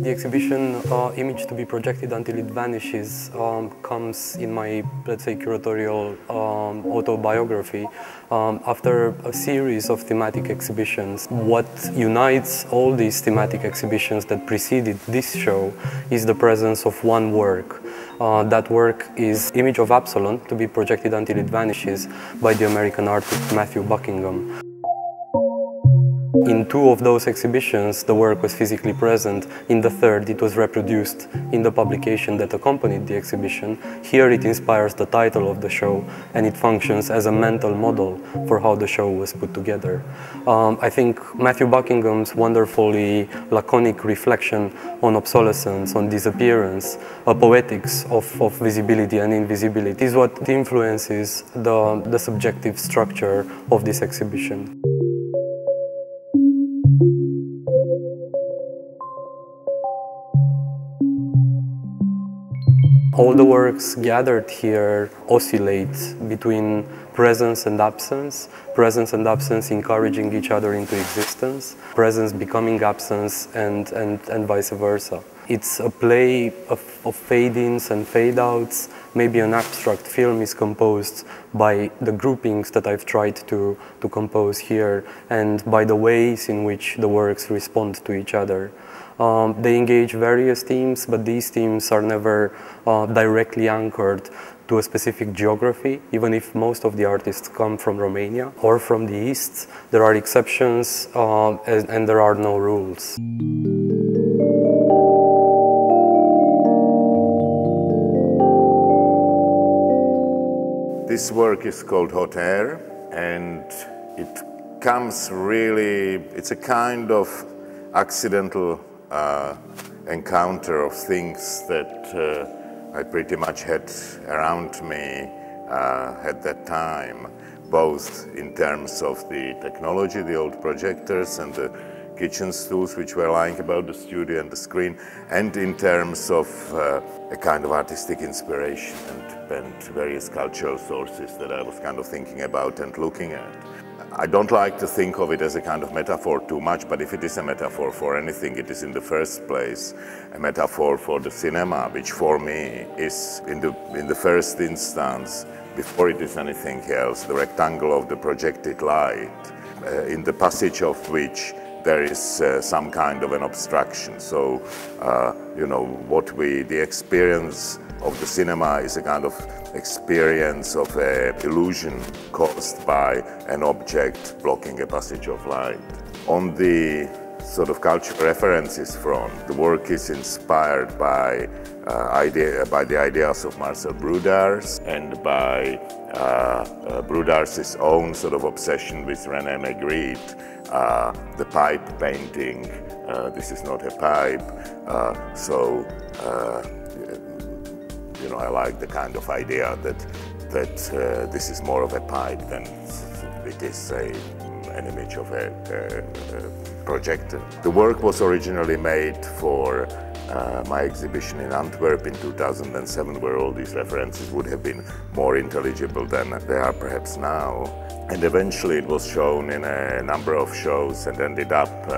The exhibition Image to be projected until it vanishes comes in my, let's say, curatorial autobiography after a series of thematic exhibitions. What unites all these thematic exhibitions that preceded this show is the presence of one work. That work is Image of Absalom to be projected until it vanishes by the American artist Matthew Buckingham. In two of those exhibitions, the work was physically present. In the third, it was reproduced in the publication that accompanied the exhibition. Here it inspires the title of the show, and it functions as a mental model for how the show was put together. I think Matthew Buckingham's wonderfully laconic reflection on obsolescence, on disappearance, a poetics of visibility and invisibility is what influences the subjective structure of this exhibition. All the works gathered here oscillate between presence and absence encouraging each other into existence, presence becoming absence, and vice versa. It's a play of fade-ins and fade-outs. Maybe an abstract film is composed by the groupings that I've tried to compose here and by the ways in which the works respond to each other. They engage various themes, but these themes are never directly anchored to a specific geography, even if most of the artists come from Romania or from the East. There are exceptions and there are no rules. This work is called Hot Air, and it comes really, it's a kind of accidental encounter of things that I pretty much had around me at that time, both in terms of the technology, the old projectors and the kitchen stools which were lying about the studio and the screen, and in terms of a kind of artistic inspiration and various cultural sources that I was kind of thinking about and looking at. I don't like to think of it as a kind of metaphor too much, but if it is a metaphor for anything, it is in the first place a metaphor for the cinema, which for me is in the first instance, before it is anything else, the rectangle of the projected light, in the passage of which there is some kind of an obstruction. So, you know, the experience of the cinema is a kind of experience of an illusion caused by an object blocking a passage of light. On the sort of cultural references front, the work is inspired by the ideas of Marcel Brudars and by Brudars's own sort of obsession with René Magritte, the pipe painting. This is not a pipe, you know, I like the kind of idea that this is more of a pipe than it is an image of a projector. The work was originally made for my exhibition in Antwerp in 2007, where all these references would have been more intelligible than they are perhaps now. And eventually it was shown in a number of shows and ended up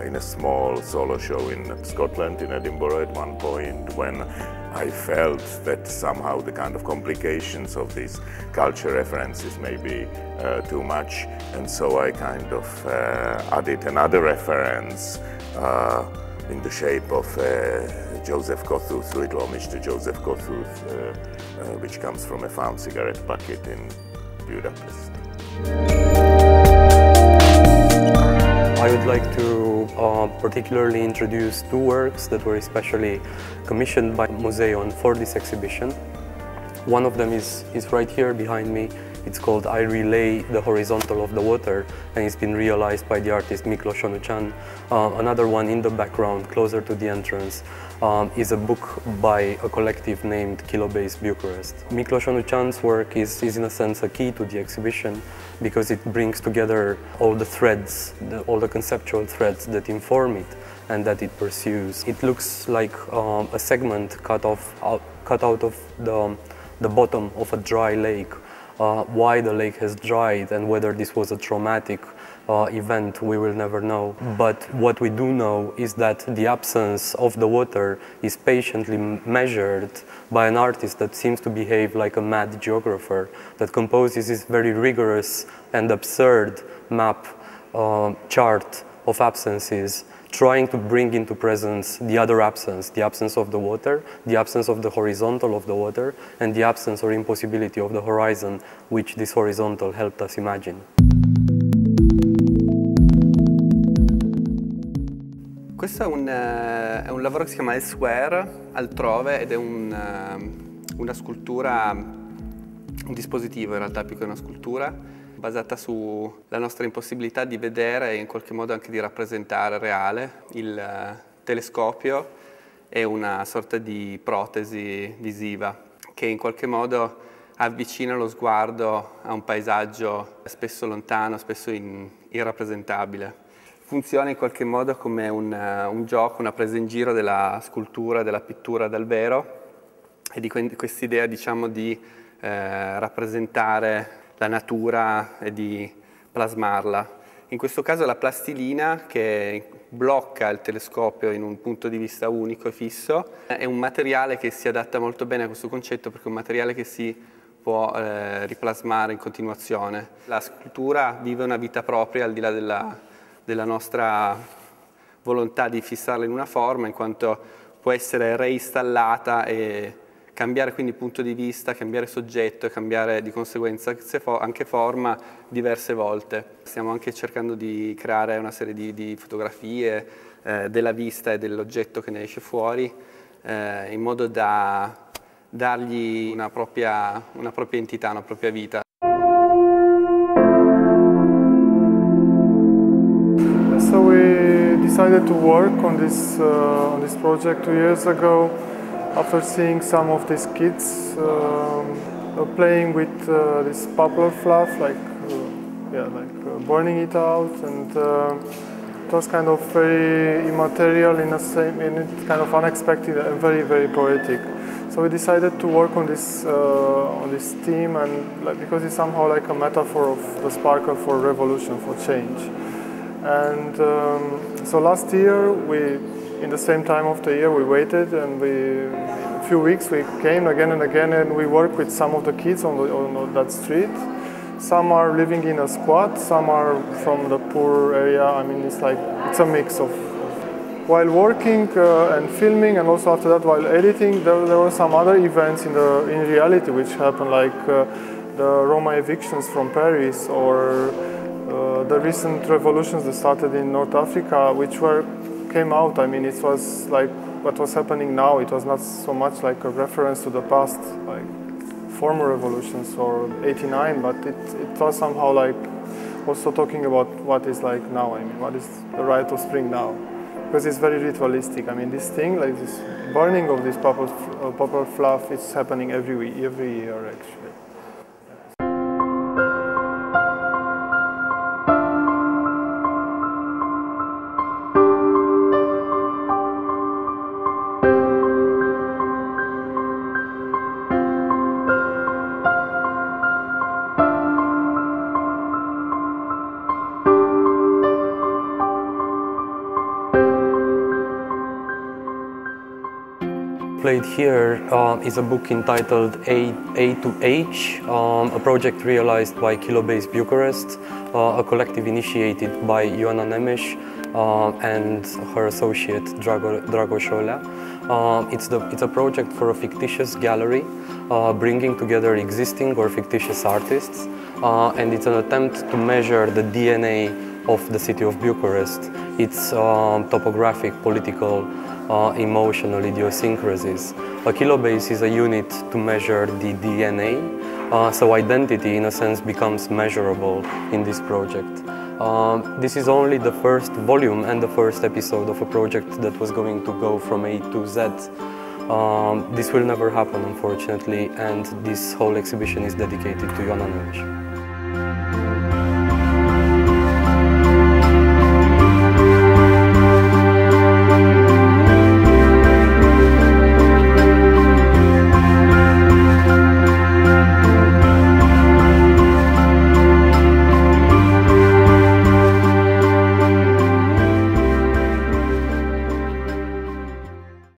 in a small solo show in Scotland, in Edinburgh at one point, when I felt that somehow the kind of complications of these culture references may be too much, and so I kind of added another reference in the shape of Joseph Kossuth's little homage to Joseph Kossuth, which comes from a found cigarette packet in Budapest. I would like to particularly introduce two works that were especially commissioned by Museion for this exhibition. One of them is right here behind me. It's called I Relay the Horizontal of the Water, and it's been realized by the artist Miklos Onuchan. Another one in the background, closer to the entrance, is a book by a collective named Kilobase Bucharest. Miklos Onuchan's work is in a sense a key to the exhibition because it brings together all the threads, all the conceptual threads that inform it and that it pursues. It looks like a segment cut out of the bottom of a dry lake. Why the lake has dried and whether this was a traumatic event, we will never know. But what we do know is that the absence of the water is patiently measured by an artist that seems to behave like a mad geographer, that composes this very rigorous and absurd map chart of absences, trying to bring into presence the other absence, the absence of the water, the absence of the horizontal of the water, and the absence or impossibility of the horizon, which this horizontal helped us imagine. Questo è un lavoro che si chiama Elsewhere, altrove, ed è una scultura, un dispositivo in realtà più che una scultura, basata sulla nostra impossibilità di vedere e in qualche modo anche di rappresentare reale. Il telescopio è una sorta di protesi visiva che in qualche modo avvicina lo sguardo a un paesaggio spesso lontano, spesso irrappresentabile. Funziona in qualche modo come un gioco, una presa in giro della scultura, della pittura dal vero e di quest'idea, diciamo, di rappresentare la natura e di plasmarla. In questo caso la plastilina, che blocca il telescopio in un punto di vista unico e fisso, è un materiale che si adatta molto bene a questo concetto perché è un materiale che si può riplasmare in continuazione. La scultura vive una vita propria al di là della nostra volontà di fissarla in una forma, in quanto può essere reinstallata e cambiare quindi punto di vista, cambiare soggetto e cambiare di conseguenza anche forma diverse volte. Stiamo anche cercando di creare una serie di fotografie della vista e dell'oggetto che ne esce fuori, in modo da dargli una propria entità, una propria vita. So we decided to work on this project 2 years ago after seeing some of these kids playing with this poplar fluff, burning it out, and it was kind of very immaterial and kind of unexpected and very, very poetic. So we decided to work on this theme, and because it's somehow like a metaphor of the sparkle for revolution, for change. And so last year, in the same time of the year, we waited, and in a few weeks we came again and again, and we worked with some of the kids on that street. Some are living in a squat, some are from the poor area. I mean, it's a mix of. While working and filming, and also after that while editing, there were some other events in reality which happened, like the Roma evictions from Paris, or the recent revolutions that started in North Africa, which came out. I mean, it was like what was happening now. It was not so much like a reference to the past, like former revolutions or '89, but it was somehow like also talking about what is like now. I mean, what is the rite of spring now? Because it's very ritualistic. I mean, this thing, like this burning of this poplar fluff, it's happening every year actually. Played here is a book entitled A to H, a project realized by Kilobase Bucharest, a collective initiated by Ioana Nemes and her associate Drago Șolea. It's a project for a fictitious gallery, bringing together existing or fictitious artists, and it's an attempt to measure the DNA of the city of Bucharest, its topographic, political, emotional idiosyncrasies. A kilobase is a unit to measure the DNA, so identity in a sense becomes measurable in this project. This is only the first volume and the first episode of a project that was going to go from A to Z. This will never happen, unfortunately, and this whole exhibition is dedicated to Ioana Nemes.